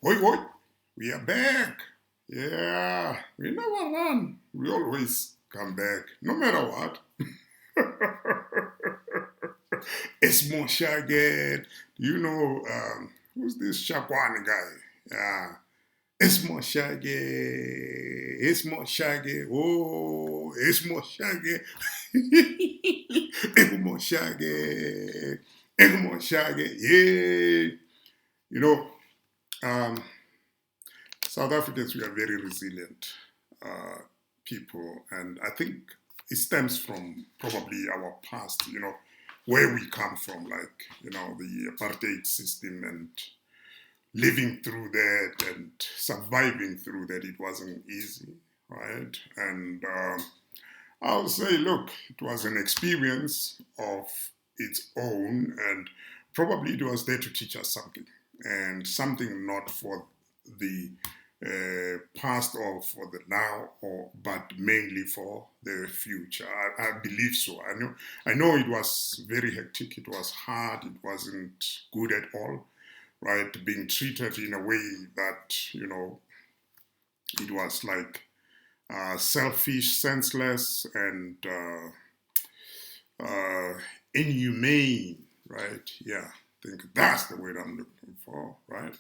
Oi, oi, we are back. Yeah, we never run. We always come back, no matter what. It's more Shaggy. You know, who's this Shakwan guy? Yeah, it's more Shaggy. It's more Shaggy. Oh, it's more Shaggy. It's more Shaggy. It's more Shaggy. Yeah. You know, um, South Africans, we are very resilient uh, people, and I think it stems from probably our past, where we come from, like, the apartheid system and living through that and surviving through that. It wasn't easy, right? And I'll say, look, it was an experience of its own, and probably it was there to teach us something, and something not for the past or for the now, or but mainly for the future. I believe so. I know it was very hectic. It was hard. It wasn't good at all, right? Being treated in a way that it was like selfish, senseless, and uh, inhumane, right? Yeah, I think that's the word I'm looking for, right?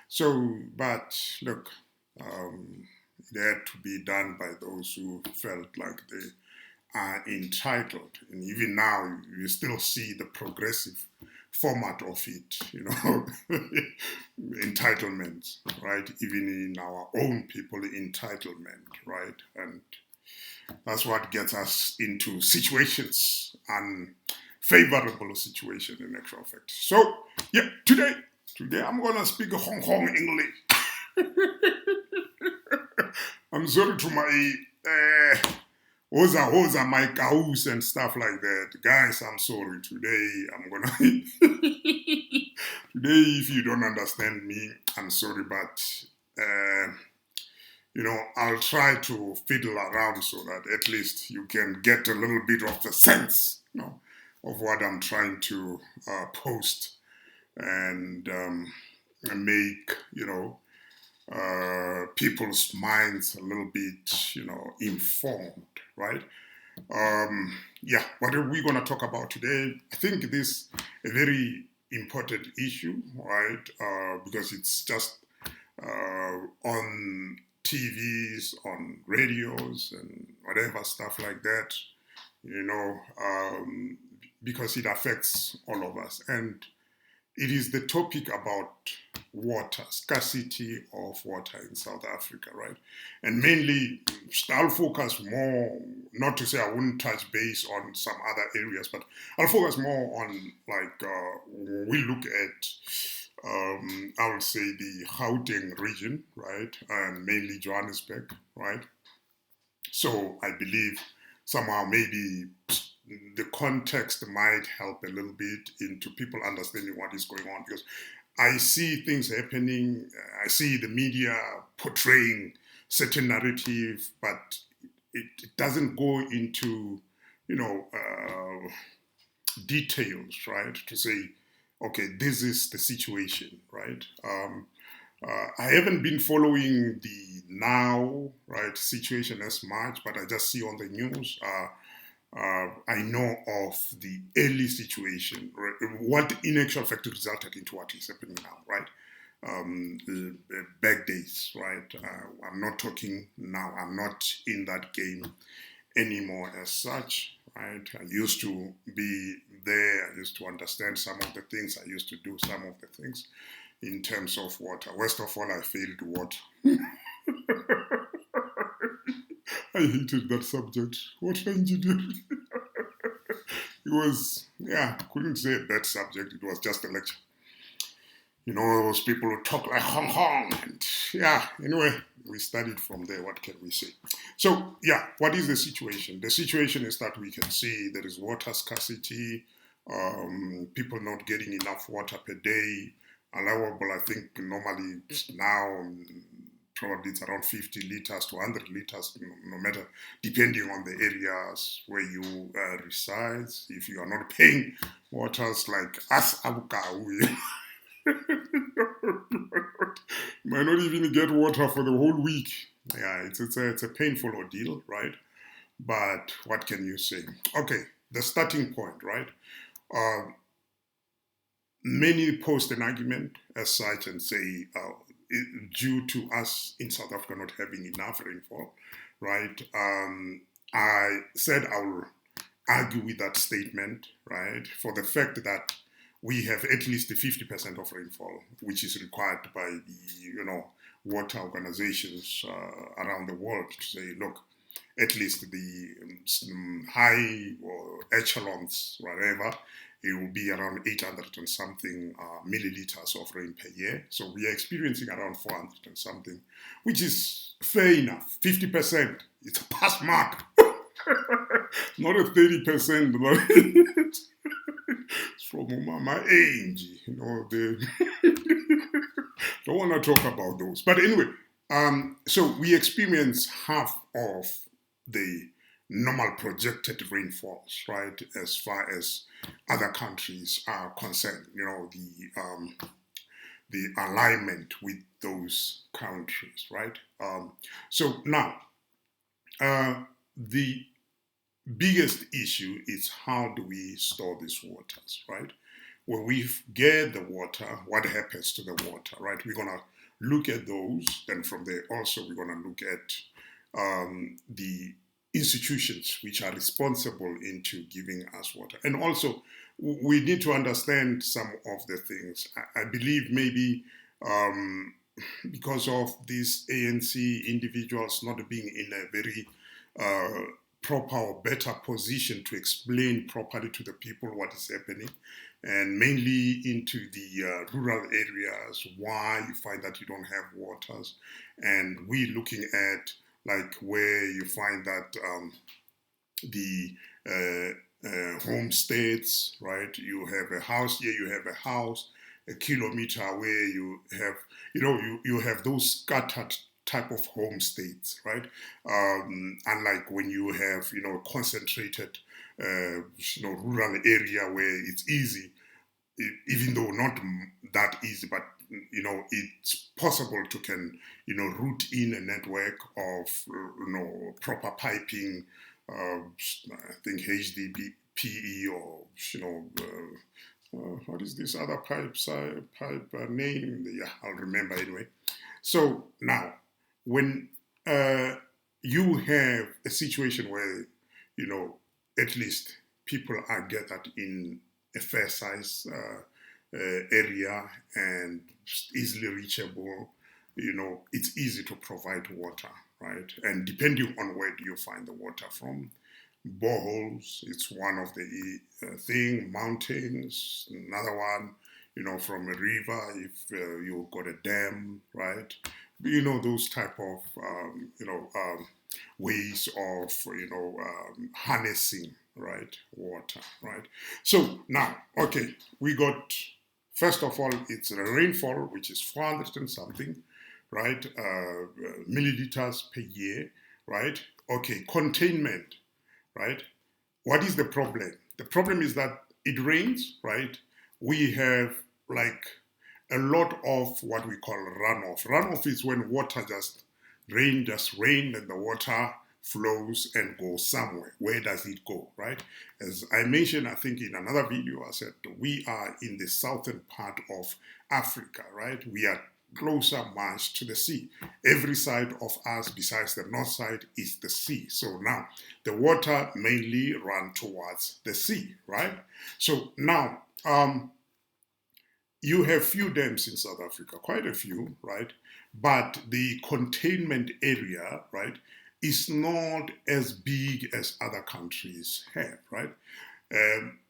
So, but look, it had to be done by those who felt like they are entitled. And even now, you still see the progressive format of it, entitlement, right? Even in our own people, entitlement, right? And that's what gets us into situations, unfavorable situation in actual fact. So, yeah, today I'm gonna speak Hong Kong English. I'm sorry to my hoza, my cows and stuff like that. Guys, I'm sorry. Today I'm gonna today if you don't understand me, I'm sorry, but I'll try to fiddle around so that at least you can get a little bit of the sense, of what I'm trying to post and make, people's minds a little bit, informed, right? Yeah, what are we going to talk about today? I think this a very important issue, right? Because it's just on TVs, on radios, and whatever stuff like that, you know, um, because it affects all of us. And it is the topic about water, scarcity of water in South Africa, right? And mainly, I'll focus more, not to say I wouldn't touch base on some other areas, but I'll focus more on, like, we look at, I would say, the Gauteng region, right? And mainly Johannesburg, right? So I believe somehow maybe the context might help a little bit into people understanding what is going on because I see things happening. I see the media portraying certain narrative, but it doesn't go into you know details, right? To say, okay, this is the situation, right? I haven't been following the now right situation as much, but I just see on the news. I know of the early situation, right, what in actual fact resulted into what is happening now, right? Back days, right? I'm not talking now. I'm not in that game anymore as such, right? I used to be there. I used to understand some of the things. I used to do some of the things in terms of water. Worst of all, I failed water. I hated that subject. Water engineering. It was, yeah, couldn't say a bad subject. It was just a lecture. Those people who talk like Hong Kong. And yeah, anyway, we studied from there. What can we say? So, yeah, what is the situation? The situation is that we can see there is water scarcity, people not getting enough water per day. Allowable, I think, normally now probably it's around 50 liters to 100 liters, no matter, depending on the areas where you reside. If you are not paying waters like us, Abuka, might not even get water for the whole week. Yeah, it's a painful ordeal, right? But what can you say? Okay, the starting point, right? Uh, Many post an argument as such and say, due to us in South Africa not having enough rainfall, right? I said I will argue with that statement, right? For the fact that we have at least 50% of rainfall, which is required by the, water organizations around the world to say, look, at least the high or echelons, whatever, it will be around 800 and something milliliters of rain per year. So we are experiencing around 400 and something, which is fair enough. 50%, it's a pass mark. Not a 30%. It's from my age, they don't want to talk about those. But anyway, so we experience half of the normal projected rainfalls, right, as far as other countries are concerned. The alignment with those countries, right? So now, the biggest issue is how do we store these waters, right? When we get the water, what happens to the water, right? We're going to look at those. Then from there also, we're going to look at the institutions which are responsible into giving us water. And also, we need to understand some of the things. I believe maybe because of these ANC individuals not being in a very proper or better position to explain properly to the people what is happening, and mainly into the rural areas, why you find that you don't have waters. And we looking at like where you find that the homesteads, right? You have a house here, you have a house a kilometer away, you have, you have those scattered type of homesteads, right? Unlike when you have, concentrated, rural area where it's easy, even though not that easy, but it's possible to can route in a network of proper piping. I think HDPE or what is this other pipe name? Yeah, I'll remember anyway. So now, when you have a situation where at least people are gathered in a fair size area and easily reachable, it's easy to provide water, right? And depending on where do you find the water from, boreholes, it's one of the thing, mountains, another one, from a river, if you've got a dam, right? Those type of, ways of, harnessing, right, water, right? So now, okay, we got, first of all, it's a rainfall, which is 400 and something, right, milliliters per year, right? Okay, containment, right? What is the problem? The problem is that it rains, right? We have like a lot of what we call runoff. Runoff is when water just rain, and the water flows and goes somewhere. Where does it go, right? As I mentioned, I think in another video, I said we are in the southern part of Africa, right? We are closer much to the sea. Every side of us besides the north side is the sea. So now the water mainly run towards the sea, right? So now you have few dams in South Africa, quite a few, right? But the containment area, right, is not as big as other countries have, right?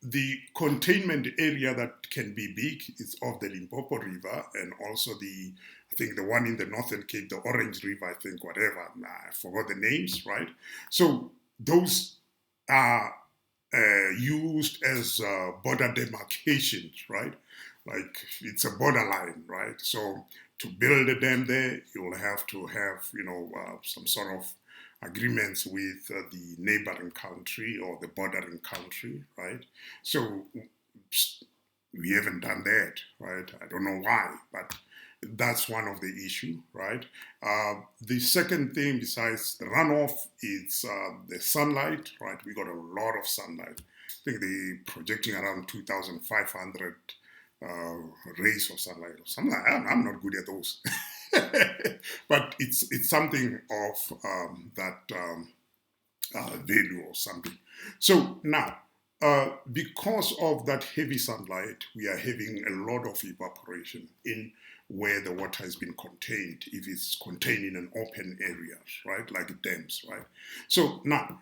The containment area that can be big is of the Limpopo River and also I think the one in the Northern Cape, the Orange River, I think, whatever, I forgot the names, right? So those are used as border demarcations, right? Like it's a borderline, right? So to build a dam there, you'll have to have, some sort of agreements with the neighboring country or the bordering country, right? So we haven't done that, right? I don't know why, but that's one of the issue, right? The second thing besides the runoff is the sunlight, right? We got a lot of sunlight. I think they're projecting around 2,500 uh, rays of sunlight or something. I'm not good at those, but it's something of that value or something. So now, because of that heavy sunlight, we are having a lot of evaporation in where the water has been contained, if it's contained in an open area, right, like dams, right? So now,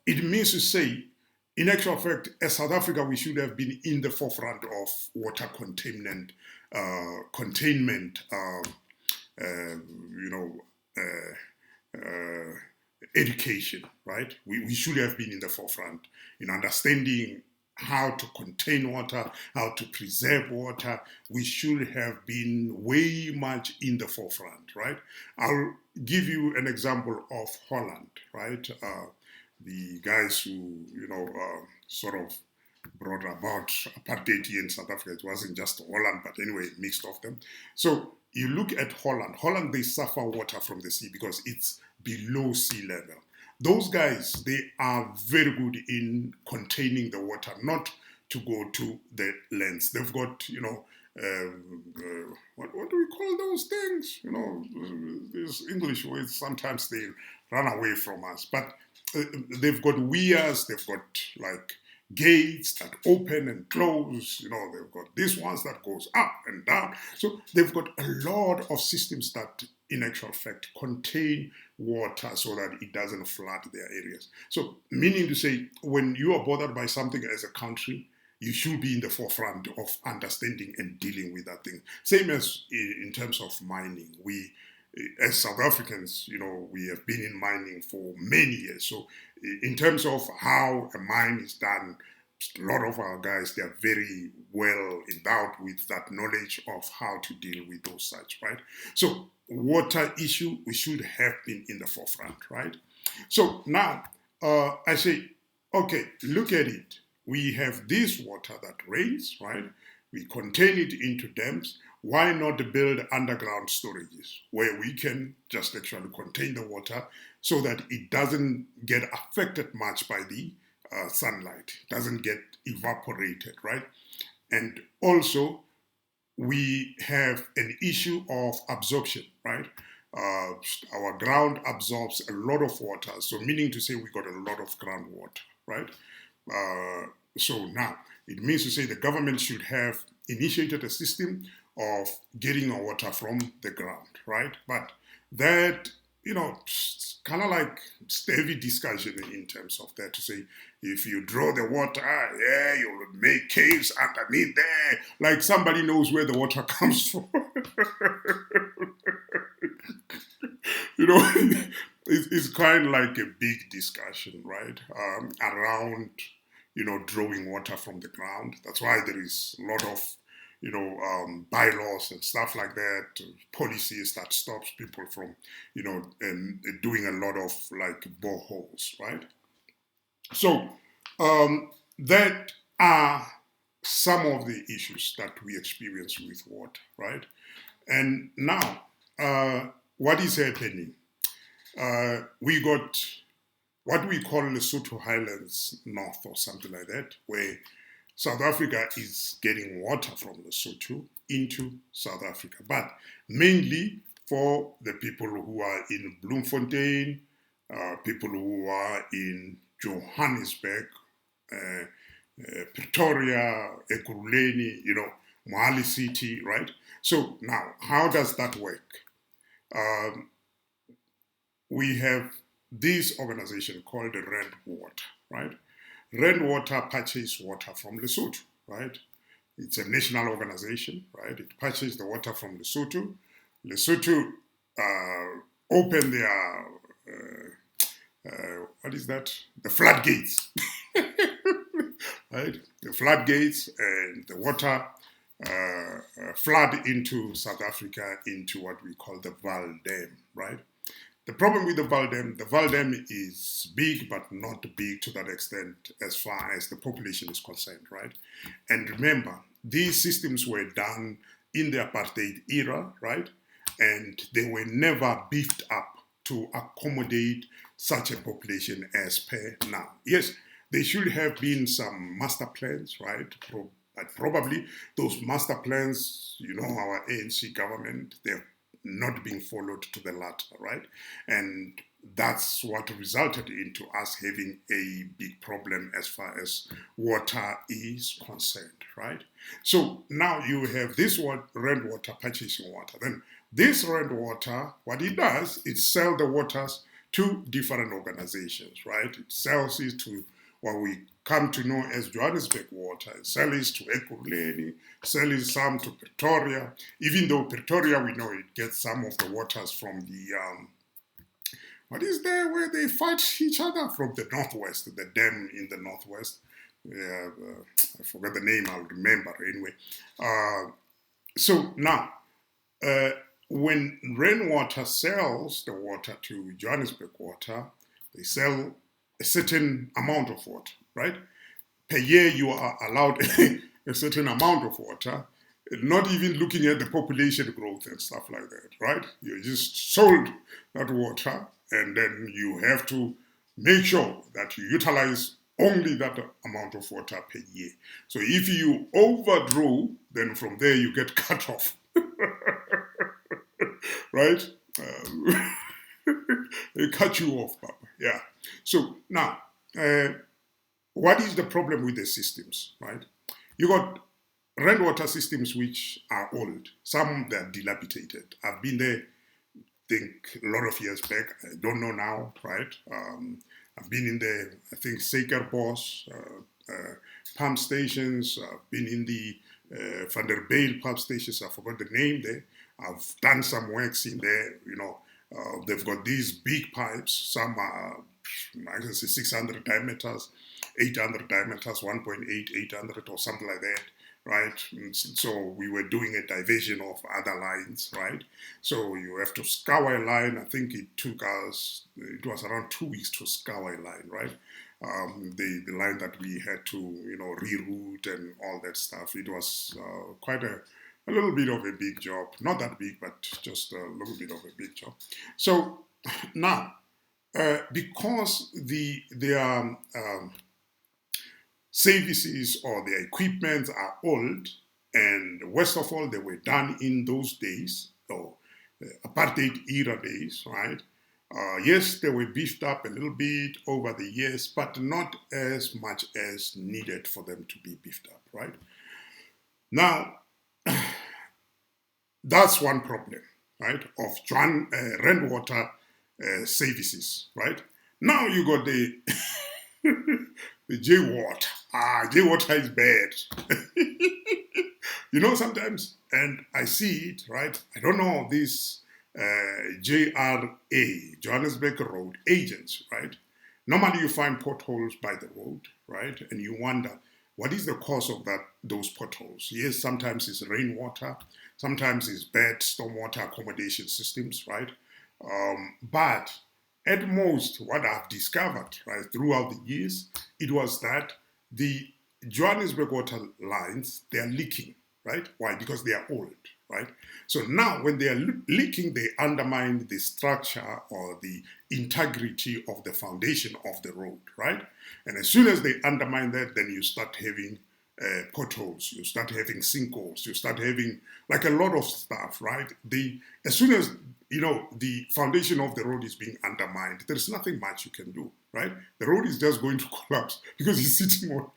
it means to say, in actual fact, as South Africa, we should have been in the forefront of water containment, you know, education, right? We should have been in the forefront in understanding how to contain water, how to preserve water. We should have been way much in the forefront, right? I'll give you an example of Holland, right? The guys who, sort of brought about apartheid here in South Africa. It wasn't just Holland, but anyway, mixed of them. So you look at Holland. Holland, they suffer water from the sea because it's below sea level. Those guys, they are very good in containing the water, not to go to the lands. They've got, what do we call those things? There's English words. Sometimes they run away from us. But they've got weirs, they've got like gates that open and close, they've got these ones that goes up and down. So they've got a lot of systems that in actual fact contain water so that it doesn't flood their areas. So meaning to say, when you are bothered by something as a country, you should be in the forefront of understanding and dealing with that thing. Same as in terms of mining. We, as South Africans, we have been in mining for many years. So in terms of how a mine is done, a lot of our guys, they are very well endowed with that knowledge of how to deal with those sites, right? So water issue, we should have been in the forefront, right? So now I say, okay, look at it. We have this water that rains, right? We contain it into dams. Why not build underground storages where we can just actually contain the water so that it doesn't get affected much by the sunlight, doesn't get evaporated, right? And also, we have an issue of absorption, right? Our ground absorbs a lot of water, so meaning to say we got a lot of groundwater, right? So now, it means to say the government should have initiated a system of getting our water from the ground, right? But that, it's kind of like it's a heavy discussion in terms of that to say, if you draw the water, yeah, you'll make caves underneath there, like somebody knows where the water comes from. It's kind of like a big discussion, right? Around, drawing water from the ground. That's why there is a lot of bylaws and stuff like that, policies that stops people from, doing a lot of like boreholes, right? So that are some of the issues that we experience with water, right? And now, what is happening? We got what we call Lesotho Highlands North or something like that, where South Africa is getting water from Lesotho into South Africa, but mainly for the people who are in Bloemfontein, people who are in Johannesburg, Pretoria, Ekurhuleni, Mohali City, right? So now, how does that work? We have this organization called the Rand Water, right? Rand Water purchases water from Lesotho, right? It's a national organization, right? It purchases the water from Lesotho. Lesotho open their, what is that? The floodgates, right? The floodgates and the water flood into South Africa into what we call the Vaal Dam, right? The problem with the Vaal Dam is big, but not big to that extent as far as the population is concerned, right? And remember, these systems were done in the apartheid era, right? And they were never beefed up to accommodate such a population as per now. Yes, there should have been some master plans, right? But probably those master plans, our ANC government, they're not being followed to the latter, right? And that's what resulted into us having a big problem as far as water is concerned, right? So now you have this Rand Water purchasing water. Then this Rand Water, what it does, it sells the waters to different organizations, right? It sells it to what we come to know as Johannesburg Water, it sells to Ekurhuleni, sells some to Pretoria, even though Pretoria, we know it gets some of the waters from the what is there where they fight each other from the northwest, the dam in the northwest. Yeah, I forgot the name, I'll remember anyway. So now, when Rainwater sells the water to Johannesburg Water, they sell a certain amount of water, right? Per year, you are allowed a certain amount of water, not even looking at the population growth and stuff like that, right? You just sold that water, and then you have to make sure that you utilize only that amount of water per year. So if you overdraw, then from there you get cut off, right? They cut you off, Papa. Yeah. So now, what is the problem with the systems, right? You got rainwater systems which are old. Some they're dilapidated. I've been there, I think, a lot of years back. I don't know now, right? I've been in the, I think, Suikerbos pump stations. I've been in the Van der Bijl pump stations. I forgot the name there. I've done some works in there, they've got these big pipes. Some are, I can say 600 diameters, 800 diameters, 1.8, 800 or something like that, right? So we were doing a diversion of other lines, right? So you have to scour a line. I think it took us, it was around 2 weeks to scour a line, right? The line that we had to, reroute and all that stuff. It was quite a little bit of a big job. Not that big, but just a little bit of a big job. So now, because their services or their equipment are old, and worst of all, they were done in those days, or apartheid era days, right? Yes, they were beefed up a little bit over the years, but not as much as needed for them to be beefed up, right? Now, that's one problem, right, of rainwater services, right? Now you got the the J-water. J-water is bad. Sometimes, and I see it, right? I don't know, these JRA, Johannesburg Road agents, right? Normally you find potholes by the road, right? And you wonder, what is the cause of those potholes? Yes, sometimes it's rainwater, sometimes it's bad stormwater accommodation systems, right? But at most, what I've discovered, right, throughout the years, it was that the Johannesburg water lines, they are leaking, right? Why? Because they are old, right? So now when they are leaking, they undermine the structure or the integrity of the foundation of the road, right? And as soon as they undermine that, then you start having potholes, you start having sinkholes, you start having like a lot of stuff, right? As soon as the foundation of the road is being undermined, there's nothing much you can do, right? The road is just going to collapse because it's sitting on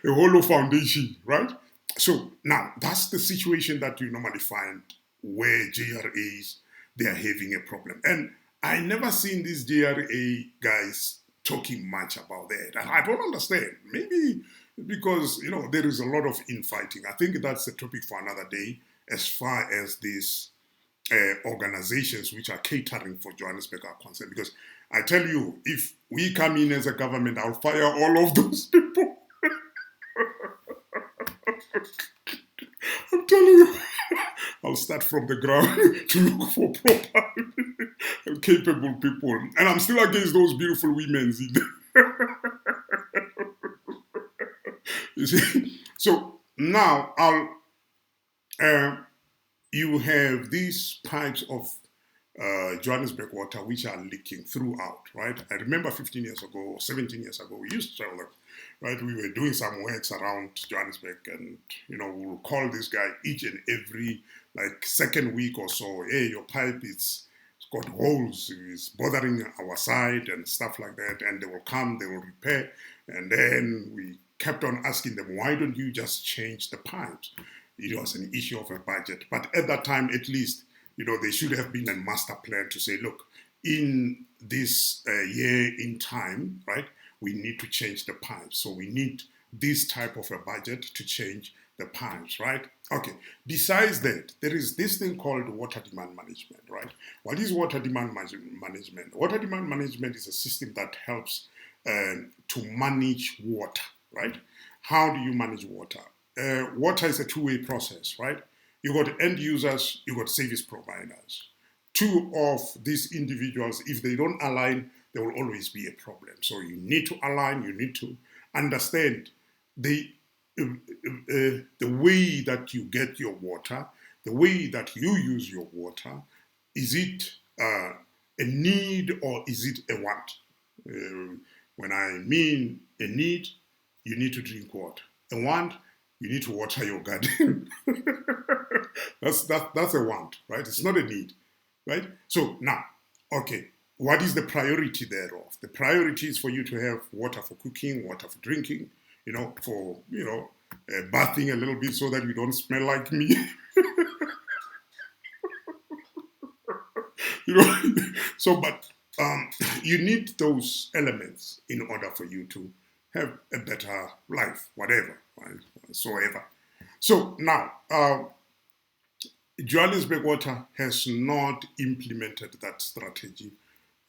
a hollow foundation, right? So now that's the situation that you normally find where JRAs, they are having a problem. And I never seen these JRA guys talking much about that. And I don't understand. Maybe because, there is a lot of infighting. I think that's a topic for another day as far as these organizations which are catering for Johannesburg are concerned. Because I tell you, if we come in as a government, I'll fire all of those people. I'm telling you, I'll start from the ground to look for proper and capable people. And I'm still against those beautiful women. You see? So now Uh, you have these pipes of Johannesburg water which are leaking throughout, right? I remember 15 years ago, or 17 years ago, we used to travel, right? We were doing some works around Johannesburg, and we'll call this guy each and every like second week or so. Hey, your pipe is it's got holes, it's bothering our side and stuff like that. And they will come, they will repair, and then we kept on asking them, why don't you just change the pipes? It was an issue of a budget, but at that time, at least there should have been a master plan to say, look, in this year in time, right, we need to change the pipes. So we need this type of a budget to change the pipes, right? Okay. Besides that, there is this thing called water demand management, right? What is water demand management? Water demand management is a system that helps to manage water, right? How do you manage water? Water is a two-way process, right? You got end users, you got service providers. Two of these individuals, if they don't align, there will always be a problem. So you need to align, you need to understand the way that you get your water, the way that you use your water. Is it a need or is it a want? When I mean a need, you need to drink water. A want, you need to water your garden. That's a want, right? It's not a need, right? So now, okay, what is the priority thereof? The priority is for you to have water for cooking, water for drinking, for bathing a little bit so that you don't smell like me. you know, so but you need those elements in order for you to have a better life, whatever, right? Whatsoever. So now, Johannesburg Water has not implemented that strategy,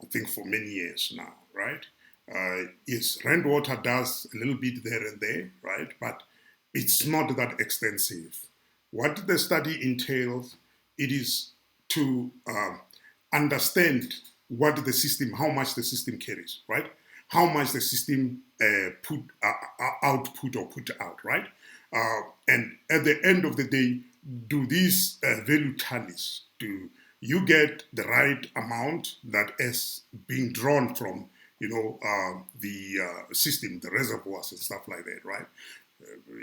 I think, for many years now, right? Yes, Rand Water does a little bit there and there, right? But it's not that extensive. What the study entails, it is to understand what the system, how much the system carries, right? How much the system output or put out, right? And at the end of the day, do these value tallies? Do you get the right amount that is being drawn from, the system, the reservoirs and stuff like that, right?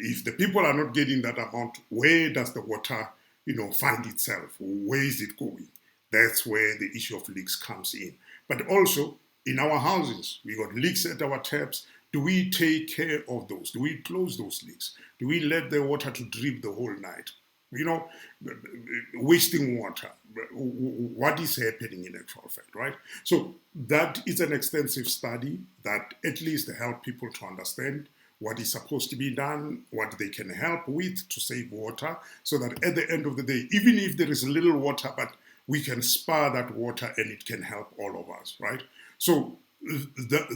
If the people are not getting that amount, where does the water, find itself? Where is it going? That's where the issue of leaks comes in. But also, in our houses, we got leaks at our taps. Do we take care of those? Do we close those leaks? Do we let the water to drip the whole night? Wasting water. What is happening in actual fact, right? So that is an extensive study that at least help people to understand what is supposed to be done, what they can help with to save water, so that at the end of the day, even if there is little water, but we can spare that water and it can help all of us, right? So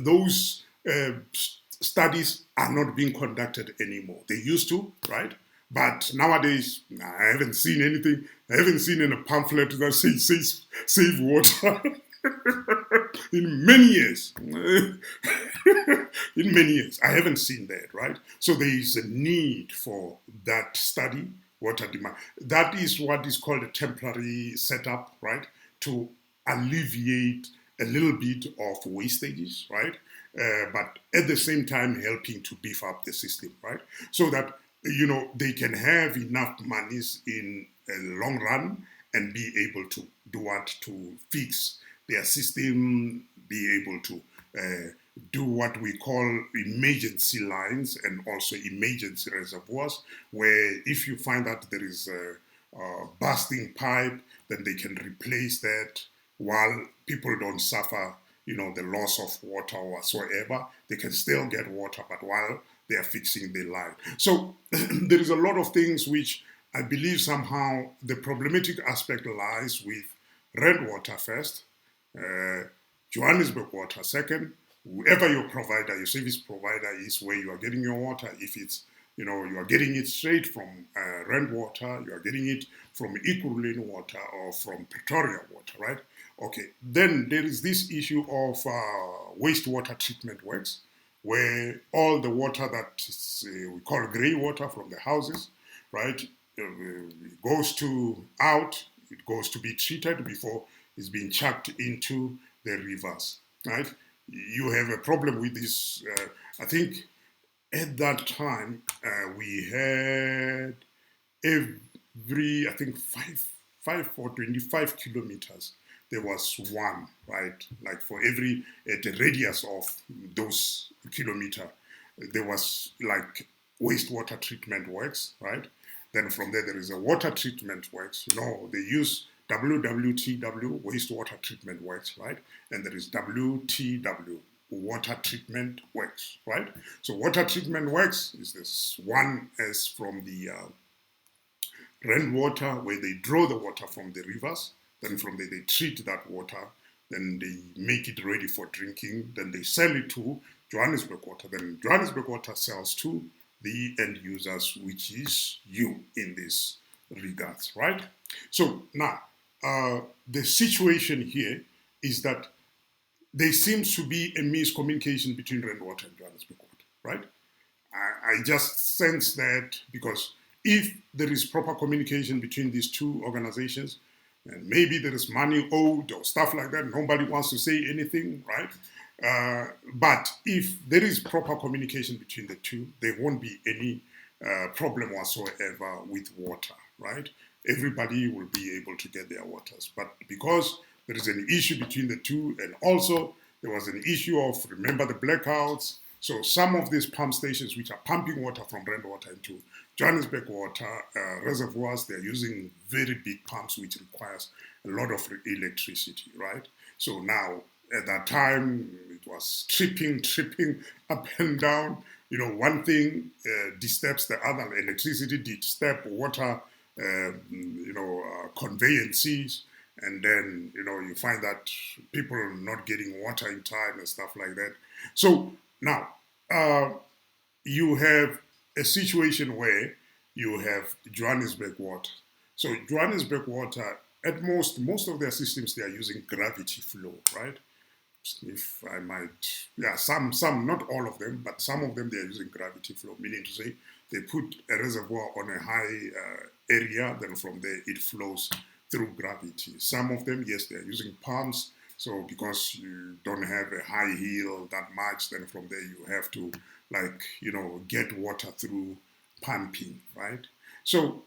those studies are not being conducted anymore. They used to, right? But nowadays, I haven't seen anything. I haven't seen in a pamphlet that says save water in many years. In many years, I haven't seen that, right? So there is a need for that study, water demand. That is what is called a temporary setup, right? To alleviate a little bit of wastages, right? But at the same time helping to beef up the system, right? So that they can have enough monies in a long run and be able to do what to fix their system, be able to do what we call emergency lines and also emergency reservoirs, where if you find that there is a bursting pipe, then they can replace that while people don't suffer, the loss of water or whatsoever. They can still get water, but while they are fixing the line. So there is a lot of things which I believe somehow the problematic aspect lies with Rand Water first, Johannesburg Water second, whoever your provider, your service provider is, where you are getting your water. If it's, you are getting it straight from Rand Water, you are getting it from Ekurhuleni Water or from Pretoria Water, right? Okay, then there is this issue of wastewater treatment works, where all the water that is, we call grey water from the houses, right? it goes to out, it goes to be treated before it's being chucked into the rivers, right? You have a problem with this. I think at that time we had every, I think, five or 25 kilometers, there was one, right? Like for every, at the radius of those kilometer, there was like wastewater treatment works, right? Then from there is a water treatment works. No, they use WWTW, wastewater treatment works, right? And there is WTW, water treatment works, right? So water treatment works is this one as from the rainwater, where they draw the water from the rivers. Then from there they treat that water. Then they make it ready for drinking. Then they sell it to Johannesburg Water. Then Johannesburg Water sells to the end users, which is you in this regards, right? So now, the situation here is that there seems to be a miscommunication between rainwater and Johannesburg Water, right? I just sense that because if there is proper communication between these two organizations, and maybe there is money owed or stuff like that, nobody wants to say anything, right? But if there is proper communication between the two, there won't be any problem whatsoever with water, right? Everybody will be able to get their waters. But because there is an issue between the two, and also there was an issue of, remember the blackouts, so some of these pump stations which are pumping water from rainwater into Johannesburg Water reservoirs, they're using very big pumps which requires a lot of electricity, right? So now, at that time, it was tripping up and down. You know, one thing disturbs the other. Electricity disturb water, conveyances, and then, you find that people are not getting water in time and stuff like that. So now, you have a situation where you have Johannesburg Water. So Johannesburg Water, at most of their systems, they are using gravity flow, right? If I might, yeah, some, not all of them, but some of them, they are using gravity flow, meaning to say they put a reservoir on a high area, then from there it flows through gravity. Some of them, yes, they are using pumps. So because you don't have a high hill that much, then from there you have to, get water through pumping, right? So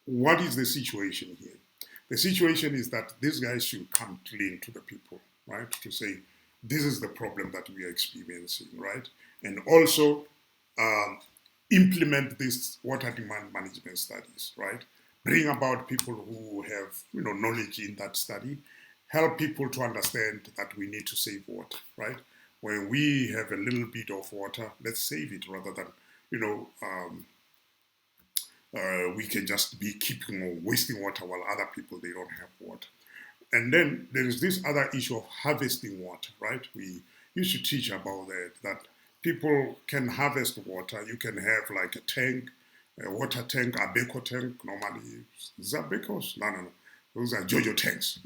what is the situation here? The situation is that these guys should come clean to the people, right? To say, this is the problem that we are experiencing, right? And also implement these water demand management studies, right? Bring about people who have, knowledge in that study, help people to understand that we need to save water, right? When we have a little bit of water, let's save it rather than, we can just be keeping or wasting water while other people, they don't have water. And then there is this other issue of harvesting water, right? We used to teach about that people can harvest water. You can have like a tank, a water tank, a beko tank, normally. Is that bekos? No. Those are Jojo tanks.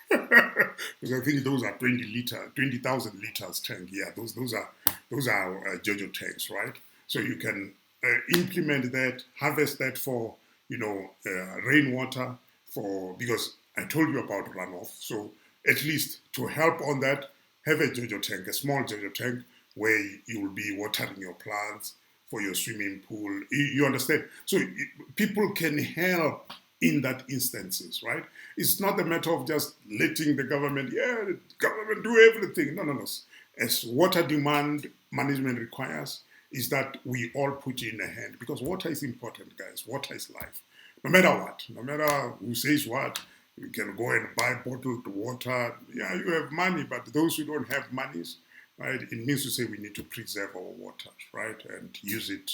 Because I think those are 20,000 liters tank. Yeah, those are Jojo tanks, right? So you can implement that, harvest that for rainwater, because I told you about runoff. So at least to help on that, have a Jojo tank, a small Jojo tank, where you will be watering your plants for your swimming pool. You understand? So people can help in that instances, right? It's not a matter of just letting the government do everything. No. As water demand management requires, is that we all put in a hand, because water is important, guys. Water is life. No matter what, no matter who says what, you can go and buy bottled water. Yeah, you have money, but those who don't have monies, right? It means to say we need to preserve our water, right, and use it,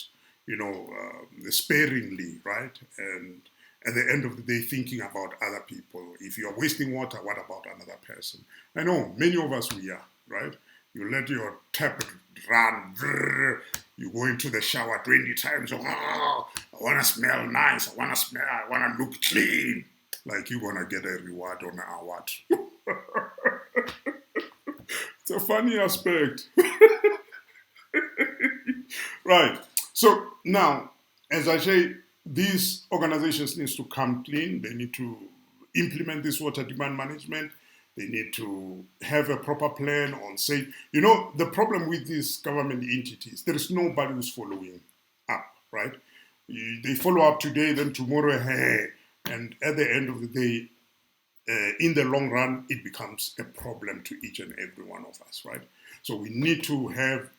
sparingly, right, and at the end of the day, thinking about other people. If you are wasting water, what about another person? I know many of us we are, right? You let your tap run, you go into the shower 20 times. Oh, I want to smell nice. I want to look clean. Like you're going to get a reward on a award. It's a funny aspect. Right. So now, as I say, these organizations need to come clean. They need to implement this water demand management. They need to have a proper plan on, say, the problem with these government entities, there is nobody who's following up, right? They follow up today, then tomorrow, hey, and at the end of the day, in the long run, it becomes a problem to each and every one of us, right? So we need to have,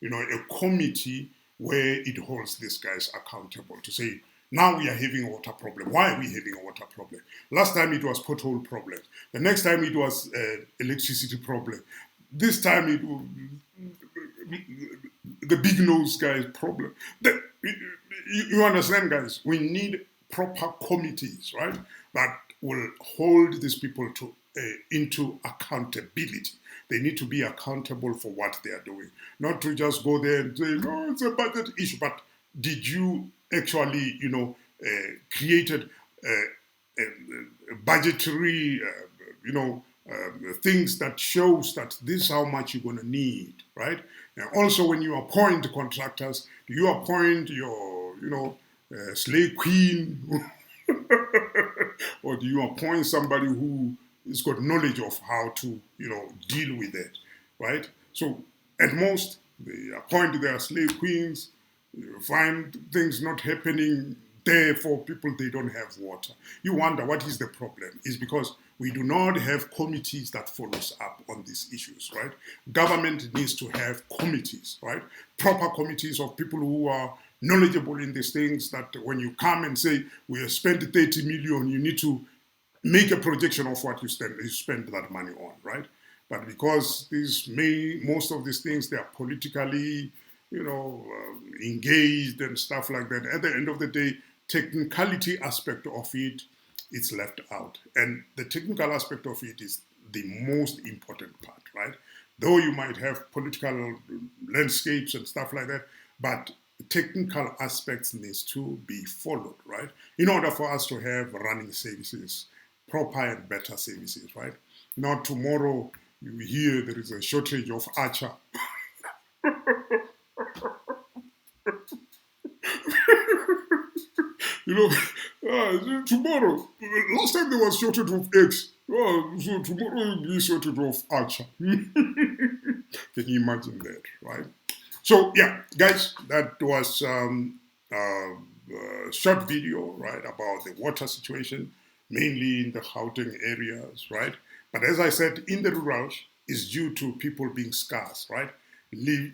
a committee where it holds these guys accountable to say, now we are having a water problem. Why are we having a water problem? Last time it was pothole problem. The next time it was electricity problem. This time it was the big nose guys problem. You understand, guys? We need proper committees, right? That will hold these people into accountability. They need to be accountable for what they are doing, not to just go there and say, no, it's a budget issue. But did you actually, created budgetary, things that shows that this is how much you're going to need, right? And also, when you appoint contractors, do you appoint your, slave queen, or do you appoint somebody who has got knowledge of how to, deal with it, right? So at most, they appoint their slave queens, find things not happening there for people, they don't have water. You wonder what is the problem? It's because we do not have committees that follows up on these issues, right? Government needs to have committees, right? Proper committees of people who are knowledgeable in these things, that when you come and say, we have spent 30 million, you need to make a projection of what you spend that money on, right? But because most of these things, they are politically, engaged and stuff like that, at the end of the day, technicality aspect of it, it's left out. And the technical aspect of it is the most important part, right? Though you might have political landscapes and stuff like that, but technical aspects needs to be followed, right? In order for us to have running services, proper and better services, right? Not tomorrow you hear there is a shortage of archer. Tomorrow, last time there was shortage of eggs, so tomorrow will be shortage of archer. Can you imagine that, right? So yeah, guys, that was a short video, right, about the water situation, mainly in the Gauteng areas, right? But as I said, in the rural is due to people being scarce, right?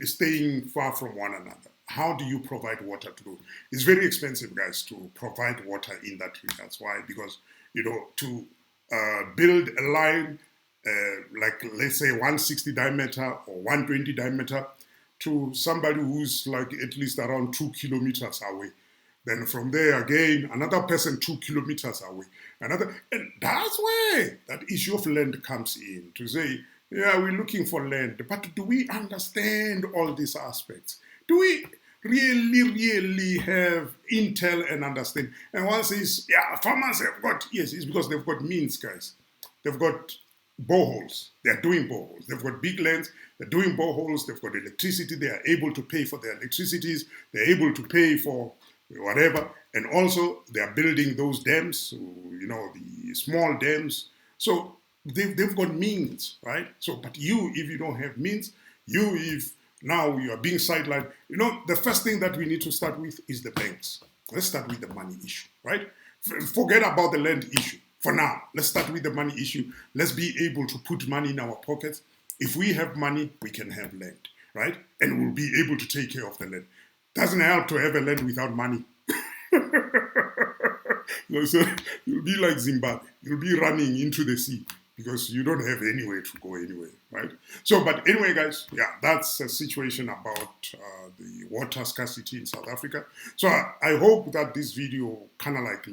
Staying far from one another. How do you provide water to? It's very expensive, guys, to provide water in that region. That's why, because to build a line like, let's say, 160 diameter or 120 diameter to somebody who's like at least around 2 kilometers away. Then from there again, another person 2 kilometers away. And that's where that issue of land comes in, to say, yeah, we're looking for land, but do we understand all these aspects? Do we really have intel and understand? And one says, yeah, farmers have got, yes, it's because they've got means, guys. They've got boreholes. They're doing boreholes. They've got big lands. They're doing boreholes. They've got electricity. They are able to pay for their electricities. They're able to pay for whatever. And also, they are building those dams, so, the small dams. So they've got means, right? So, but if you don't have means, if now you are being sidelined, the first thing that we need to start with is the banks. Let's start with the money issue, right? Forget about the land issue. For now, let's start with the money issue. Let's be able to put money in our pockets. If we have money, we can have land, right? And we'll be able to take care of the land. Doesn't help to have a land without money. So you'll be like Zimbabwe. You'll be running into the sea because you don't have anywhere to go anyway, right? So, but anyway, guys, yeah, that's a situation about the water scarcity in South Africa. So I hope that this video kind of like a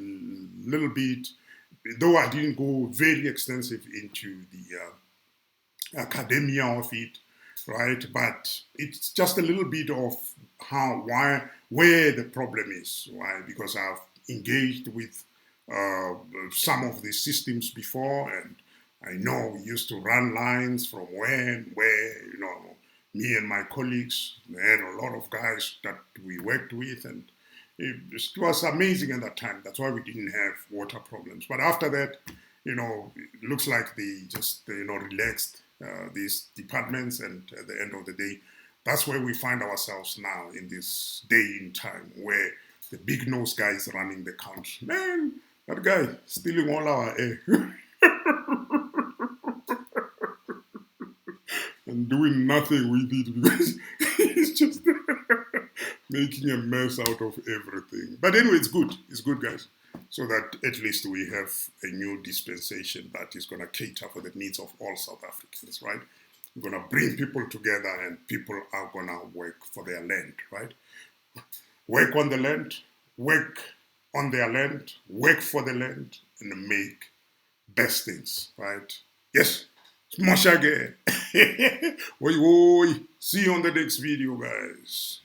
little bit, though I didn't go very extensive into the academia of it, right? But it's just a little bit of where the problem is, right? Because I've engaged with some of these systems before, and I know we used to run lines from where, me and my colleagues, and a lot of guys that we worked with, and It was amazing at that time. That's why we didn't have water problems. But after that, it looks like they just, relaxed these departments. And at the end of the day, that's where we find ourselves now in this day in time where the big nose guy is running the country. Man, that guy stealing all our air and doing nothing with it because he's just making a mess out of everything. But anyway, it's good. It's good, guys. So that at least we have a new dispensation that is going to cater for the needs of all South Africans, right? We're going to bring people together and people are going to work for their land, right? Work on the land, work on their land, work for the land, and make best things, right? Yes. Moshage. Oi, oi. See you on the next video, guys.